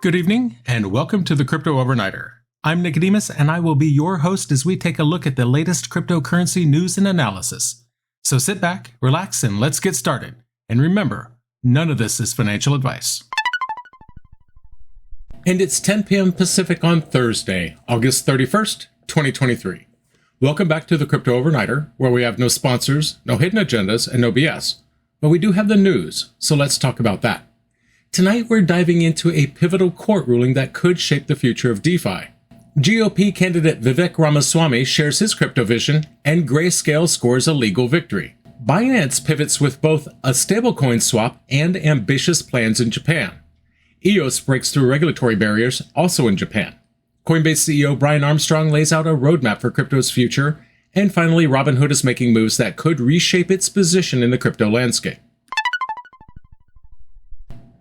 Good evening, and welcome to the Crypto Overnighter. I'm Nicodemus, and I will be your host as we take a look at the latest cryptocurrency news and analysis. So sit back, relax, and let's get started. And remember, none of this is financial advice. And it's 10 p.m. Pacific on Thursday, August 31st, 2023. Welcome back to the Crypto Overnighter, where we have no sponsors, no hidden agendas, and no BS. But we do have the news, so let's talk about that. Tonight, we're diving into a pivotal court ruling that could shape the future of DeFi. GOP candidate Vivek Ramaswamy shares his crypto vision, and Grayscale scores a legal victory. Binance pivots with both a stablecoin swap and ambitious plans in Japan. EOS breaks through regulatory barriers, also in Japan. Coinbase CEO Brian Armstrong lays out a roadmap for crypto's future, and finally, Robinhood is making moves that could reshape its position in the crypto landscape.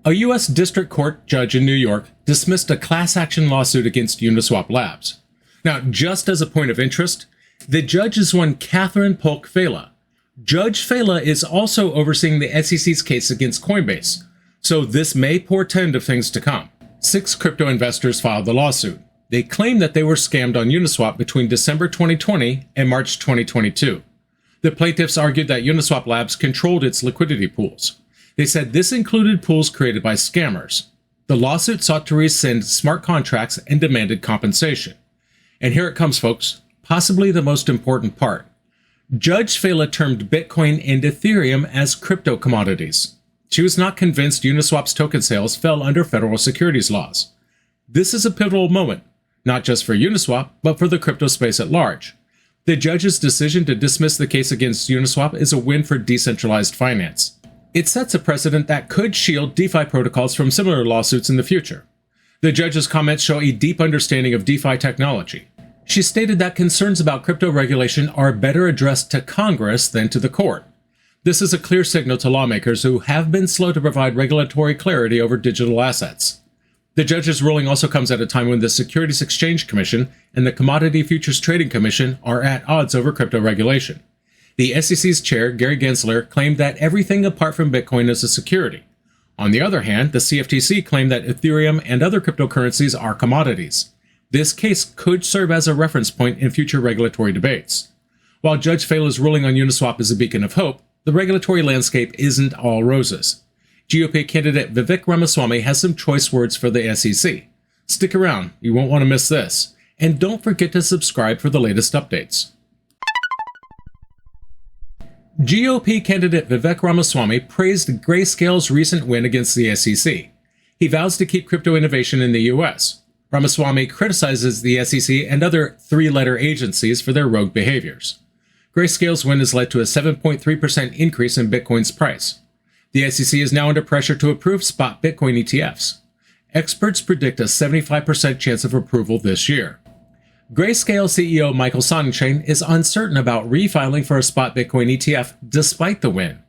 A U.S. District Court judge in New York dismissed a class action lawsuit against Uniswap Labs. Now, just as a point of interest, the judge is one Catherine Polk-Fela. Judge Fela is also overseeing the SEC's case against Coinbase, so this may portend of things to come. 6 crypto investors filed the lawsuit. They claim that they were scammed on Uniswap between December 2020 and March 2022. The plaintiffs argued that Uniswap Labs controlled its liquidity pools. They said this included pools created by scammers. The lawsuit sought to rescind smart contracts and demanded compensation. And here it comes, folks, possibly the most important part. Judge Fela termed Bitcoin and Ethereum as crypto commodities. She was not convinced Uniswap's token sales fell under federal securities laws. This is a pivotal moment, not just for Uniswap, but for the crypto space at large. The judge's decision to dismiss the case against Uniswap is a win for decentralized finance. It sets a precedent that could shield DeFi protocols from similar lawsuits in the future. The judge's comments show a deep understanding of DeFi technology. She stated that concerns about crypto regulation are better addressed to Congress than to the court. This is a clear signal to lawmakers who have been slow to provide regulatory clarity over digital assets. The judge's ruling also comes at a time when the Securities Exchange Commission and the Commodity Futures Trading Commission are at odds over crypto regulation. The SEC's chair, Gary Gensler, claimed that everything apart from Bitcoin is a security. On the other hand, the CFTC claimed that Ethereum and other cryptocurrencies are commodities. This case could serve as a reference point in future regulatory debates. While Judge Fela's ruling on Uniswap is a beacon of hope, the regulatory landscape isn't all roses. GOP candidate Vivek Ramaswamy has some choice words for the SEC. Stick around, you won't want to miss this. And don't forget to subscribe for the latest updates. GOP candidate Vivek Ramaswamy praised Grayscale's recent win against the SEC. He vows to keep crypto innovation in the U.S. Ramaswamy criticizes the SEC and other three-letter agencies for their rogue behaviors. Grayscale's win has led to a 7.3% increase in Bitcoin's price. The SEC is now under pressure to approve spot Bitcoin ETFs. Experts predict a 75% chance of approval this year. Grayscale CEO Michael Sonnenschein is uncertain about refiling for a spot Bitcoin ETF despite the win.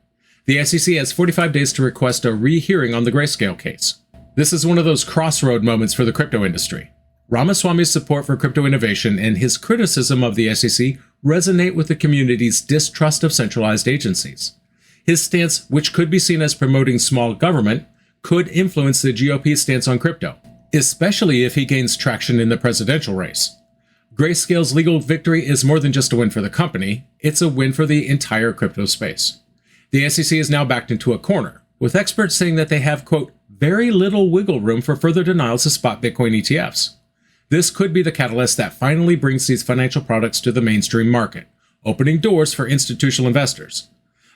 The SEC has 45 days to request a rehearing on the Grayscale case. This is one of those crossroad moments for the crypto industry. Ramaswamy's support for crypto innovation and his criticism of the SEC resonate with the community's distrust of centralized agencies. His stance, which could be seen as promoting small government, could influence the GOP's stance on crypto, especially if he gains traction in the presidential race. Grayscale's legal victory is more than just a win for the company, it's a win for the entire crypto space. The SEC is now backed into a corner, with experts saying that they have, quote, very little wiggle room for further denials of spot Bitcoin ETFs. This could be the catalyst that finally brings these financial products to the mainstream market, opening doors for institutional investors.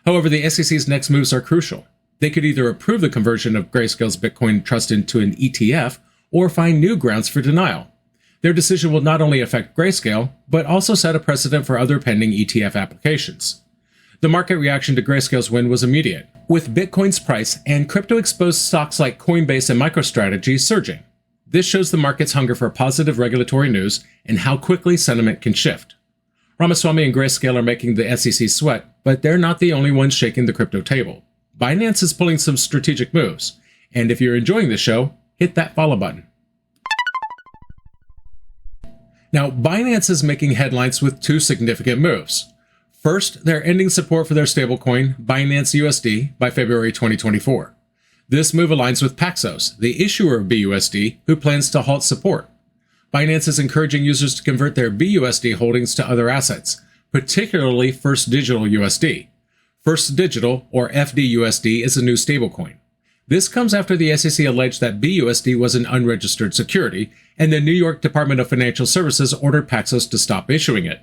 However, the SEC's next moves are crucial. They could either approve the conversion of Grayscale's Bitcoin trust into an ETF or find new grounds for denial. Their decision will not only affect Grayscale, but also set a precedent for other pending ETF applications. The market reaction to Grayscale's win was immediate, with Bitcoin's price and crypto-exposed stocks like Coinbase and MicroStrategy surging. This shows the market's hunger for positive regulatory news and how quickly sentiment can shift. Ramaswamy and Grayscale are making the SEC sweat, but they're not the only ones shaking the crypto table. Binance is pulling some strategic moves, and if you're enjoying the show, hit that follow button. Now, Binance is making headlines with 2 significant moves. First, they're ending support for their stablecoin, Binance USD, by February 2024. This move aligns with Paxos, the issuer of BUSD, who plans to halt support. Binance is encouraging users to convert their BUSD holdings to other assets, particularly First Digital USD. First Digital, or FDUSD, is a new stablecoin. This comes after the SEC alleged that BUSD was an unregistered security, and the New York Department of Financial Services ordered Paxos to stop issuing it.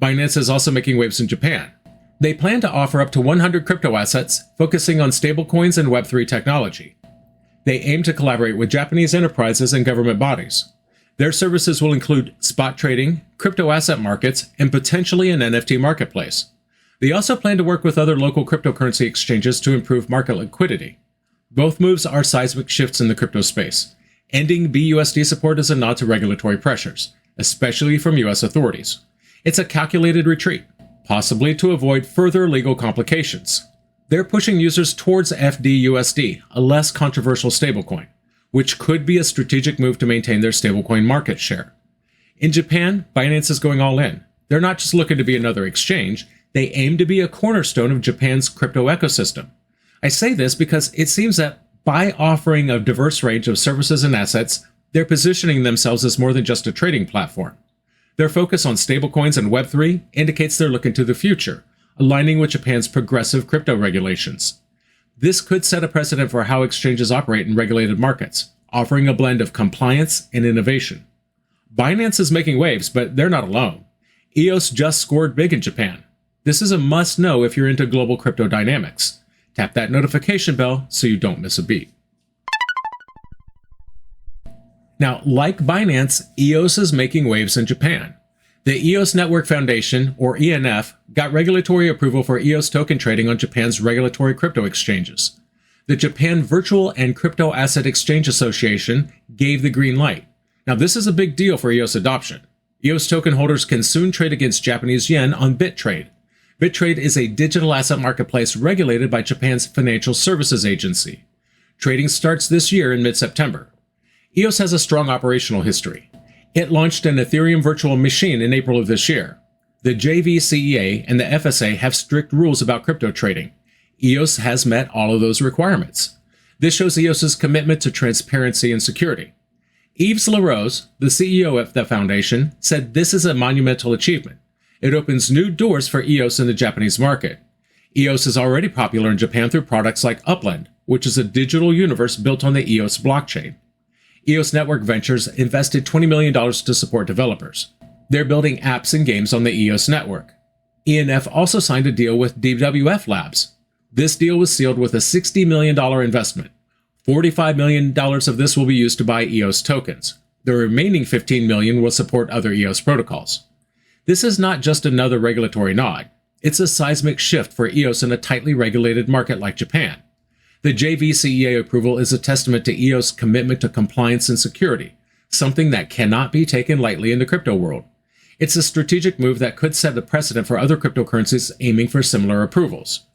Binance is also making waves in Japan. They plan to offer up to 100 crypto assets, focusing on stablecoins and Web3 technology. They aim to collaborate with Japanese enterprises and government bodies. Their services will include spot trading, crypto asset markets, and potentially an NFT marketplace. They also plan to work with other local cryptocurrency exchanges to improve market liquidity. Both moves are seismic shifts in the crypto space. Ending BUSD support is a nod to regulatory pressures, especially from US authorities. It's a calculated retreat, possibly to avoid further legal complications. They're pushing users towards FDUSD, a less controversial stablecoin, which could be a strategic move to maintain their stablecoin market share. In Japan, Binance is going all in. They're not just looking to be another exchange, they aim to be a cornerstone of Japan's crypto ecosystem. I say this because it seems that by offering a diverse range of services and assets, they're positioning themselves as more than just a trading platform. Their focus on stablecoins and Web3 indicates they're looking to the future, aligning with Japan's progressive crypto regulations. This could set a precedent for how exchanges operate in regulated markets, offering a blend of compliance and innovation. Binance is making waves, but they're not alone. EOS just scored big in Japan. This is a must-know if you're into global crypto dynamics. Tap that notification bell so you don't miss a beat. Now, like Binance, EOS is making waves in Japan. The EOS Network Foundation, or ENF, got regulatory approval for EOS token trading on Japan's regulatory crypto exchanges. The Japan Virtual and Crypto Asset Exchange Association gave the green light. Now, this is a big deal for EOS adoption. EOS token holders can soon trade against Japanese yen on BitTrade. BitTrade is a digital asset marketplace regulated by Japan's Financial Services Agency. Trading starts this year in mid-September. EOS has a strong operational history. It launched an Ethereum virtual machine in April of this year. The JVCEA and the FSA have strict rules about crypto trading. EOS has met all of those requirements. This shows EOS's commitment to transparency and security. Yves Larose, the CEO of the foundation, said this is a monumental achievement. It opens new doors for EOS in the Japanese market. EOS is already popular in Japan through products like Upland, which is a digital universe built on the EOS blockchain. EOS Network Ventures invested $20 million to support developers. They're building apps and games on the EOS network. ENF also signed a deal with DWF Labs. This deal was sealed with a $60 million investment. $45 million of this will be used to buy EOS tokens. The remaining $15 million will support other EOS protocols. This is not just another regulatory nod. It's a seismic shift for EOS in a tightly regulated market like Japan. The JVCEA approval is a testament to EOS' commitment to compliance and security, something that cannot be taken lightly in the crypto world. It's a strategic move that could set a precedent for other cryptocurrencies aiming for similar approvals.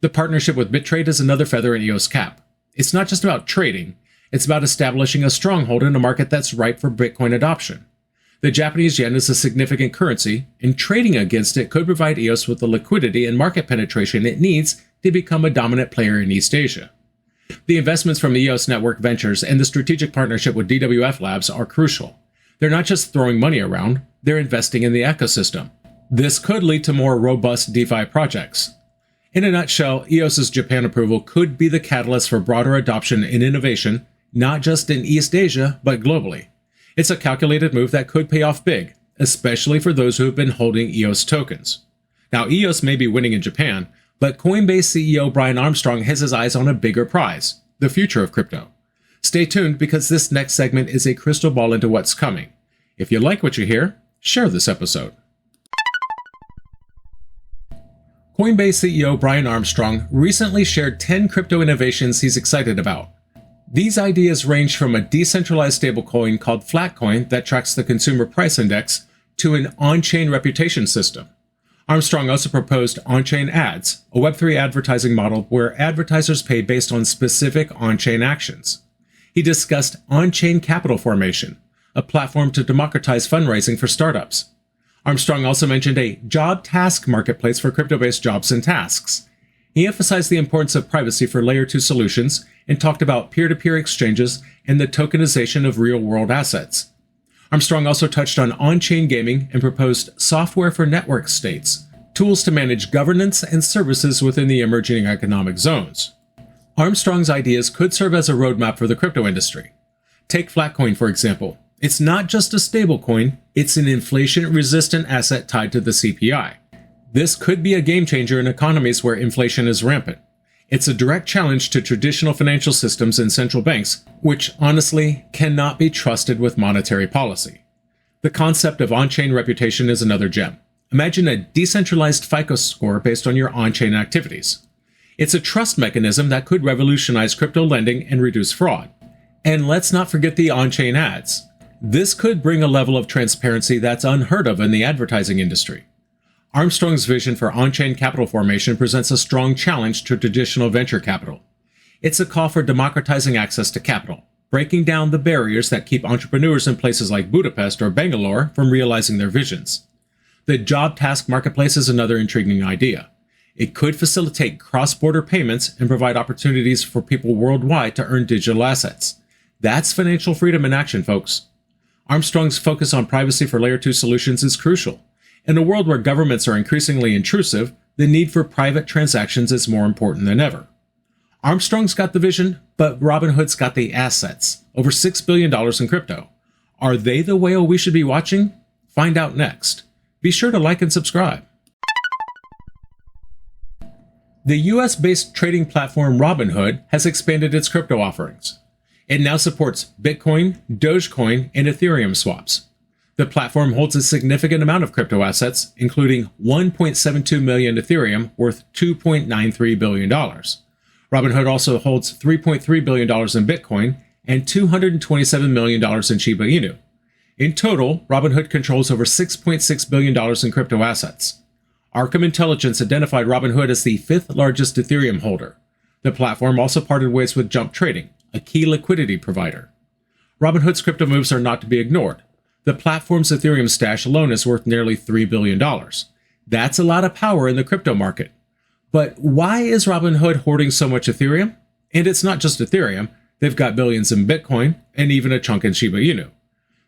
The partnership with BitTrade is another feather in EOS' cap. It's not just about trading, it's about establishing a stronghold in a market that's ripe for Bitcoin adoption. The Japanese yen is a significant currency, and trading against it could provide EOS with the liquidity and market penetration it needs to become a dominant player in East Asia. The investments from EOS Network Ventures and the strategic partnership with DWF Labs are crucial. They're not just throwing money around, they're investing in the ecosystem. This could lead to more robust DeFi projects. In a nutshell, EOS's Japan approval could be the catalyst for broader adoption and innovation, not just in East Asia, but globally. It's a calculated move that could pay off big, especially for those who have been holding EOS tokens. Now, EOS may be winning in Japan, but Coinbase CEO Brian Armstrong has his eyes on a bigger prize, the future of crypto. Stay tuned because this next segment is a crystal ball into what's coming. If you like what you hear, share this episode. Coinbase CEO Brian Armstrong recently shared 10 crypto innovations he's excited about. These ideas range from a decentralized stablecoin called Flatcoin that tracks the consumer price index to an on-chain reputation system. Armstrong also proposed on-chain ads, a Web3 advertising model where advertisers pay based on specific on-chain actions. He discussed on-chain capital formation, a platform to democratize fundraising for startups. Armstrong also mentioned a job task marketplace for crypto-based jobs and tasks. He emphasized the importance of privacy for Layer 2 solutions and talked about peer-to-peer exchanges and the tokenization of real-world assets. Armstrong also touched on on-chain gaming and proposed software for network states, tools to manage governance and services within the emerging economic zones. Armstrong's ideas could serve as a roadmap for the crypto industry. Take Flatcoin, for example. It's not just a stablecoin, it's an inflation-resistant asset tied to the CPI. This could be a game changer in economies where inflation is rampant. It's a direct challenge to traditional financial systems and central banks, which honestly cannot be trusted with monetary policy. The concept of on-chain reputation is another gem. Imagine a decentralized FICO score based on your on-chain activities. It's a trust mechanism that could revolutionize crypto lending and reduce fraud. And let's not forget the on-chain ads. This could bring a level of transparency that's unheard of in the advertising industry. Armstrong's vision for on-chain capital formation presents a strong challenge to traditional venture capital. It's a call for democratizing access to capital, breaking down the barriers that keep entrepreneurs in places like Budapest or Bangalore from realizing their visions. The job task marketplace is another intriguing idea. It could facilitate cross-border payments and provide opportunities for people worldwide to earn digital assets. That's financial freedom in action, folks. Armstrong's focus on privacy for Layer 2 solutions is crucial. In a world where governments are increasingly intrusive, the need for private transactions is more important than ever. Armstrong's got the vision, but Robinhood's got the assets. Over $6 billion in crypto. Are they the whale we should be watching? Find out next. Be sure to like and subscribe. The US-based trading platform Robinhood has expanded its crypto offerings. It now supports Bitcoin, Dogecoin, and Ethereum swaps. The platform holds a significant amount of crypto assets, including 1.72 million Ethereum worth $2.93 billion. Robinhood also holds $3.3 billion in Bitcoin and $227 million in Shiba Inu. In total, Robinhood controls over $6.6 billion in crypto assets. Arkham Intelligence identified Robinhood as the fifth largest Ethereum holder. The platform also parted ways with Jump Trading, a key liquidity provider. Robinhood's crypto moves are not to be ignored. The platform's Ethereum stash alone is worth nearly $3 billion. That's a lot of power in the crypto market. But why is Robinhood hoarding so much Ethereum? And it's not just Ethereum. They've got billions in Bitcoin and even a chunk in Shiba Inu.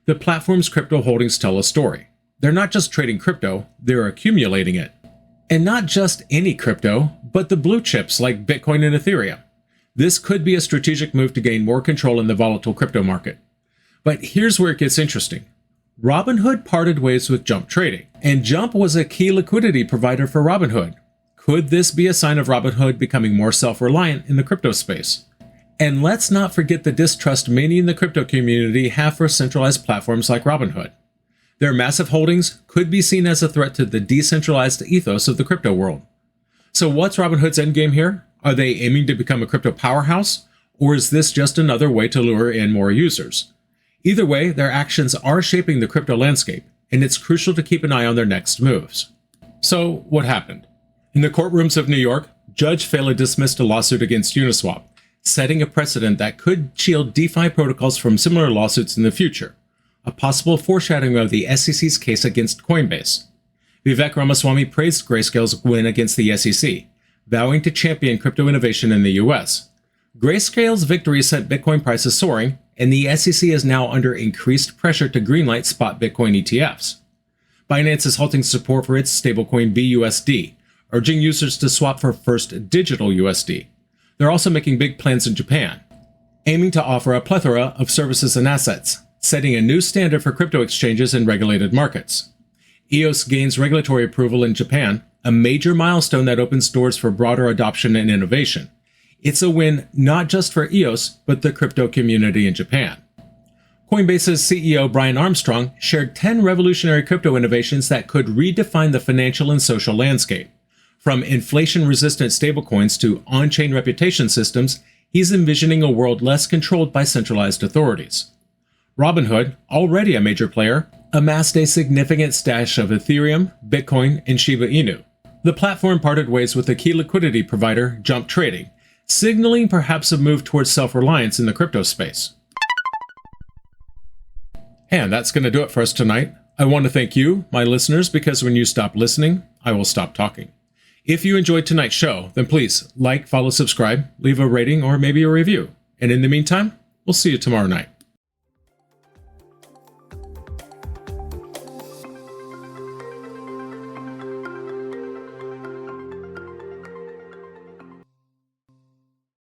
The platform's crypto holdings tell a story. They're not just trading crypto, they're accumulating it. And not just any crypto, but the blue chips like Bitcoin and Ethereum. This could be a strategic move to gain more control in the volatile crypto market. But here's where it gets interesting. Robinhood parted ways with Jump Trading, and Jump was a key liquidity provider for Robinhood. Could this be a sign of Robinhood becoming more self-reliant in the crypto space? And let's not forget the distrust many in the crypto community have for centralized platforms like Robinhood. Their massive holdings could be seen as a threat to the decentralized ethos of the crypto world. So what's Robinhood's endgame here? Are they aiming to become a crypto powerhouse? Or is this just another way to lure in more users? Either way, their actions are shaping the crypto landscape, and it's crucial to keep an eye on their next moves. So, what happened? In the courtrooms of New York, Judge Fela dismissed a lawsuit against Uniswap, setting a precedent that could shield DeFi protocols from similar lawsuits in the future, a possible foreshadowing of the SEC's case against Coinbase. Vivek Ramaswamy praised Grayscale's win against the SEC, vowing to champion crypto innovation in the US. Grayscale's victory sent Bitcoin prices soaring, and the SEC is now under increased pressure to greenlight spot Bitcoin ETFs. Binance is halting support for its stablecoin BUSD, urging users to swap for First Digital USD. They're also making big plans in Japan, aiming to offer a plethora of services and assets, setting a new standard for crypto exchanges in regulated markets. EOS gains regulatory approval in Japan, a major milestone that opens doors for broader adoption and innovation. It's a win not just for EOS, but the crypto community in Japan. Coinbase's CEO Brian Armstrong shared 10 revolutionary crypto innovations that could redefine the financial and social landscape. From inflation-resistant stablecoins to on-chain reputation systems, he's envisioning a world less controlled by centralized authorities. Robinhood, already a major player, amassed a significant stash of Ethereum, Bitcoin, and Shiba Inu. The platform parted ways with a key liquidity provider, Jump Trading, signaling perhaps a move towards self-reliance in the crypto space. And that's going to do it for us tonight. I want to thank you, my listeners, because when you stop listening, I will stop talking. If you enjoyed tonight's show, then please like, follow, subscribe, leave a rating, or maybe a review. And in the meantime, we'll see you tomorrow night.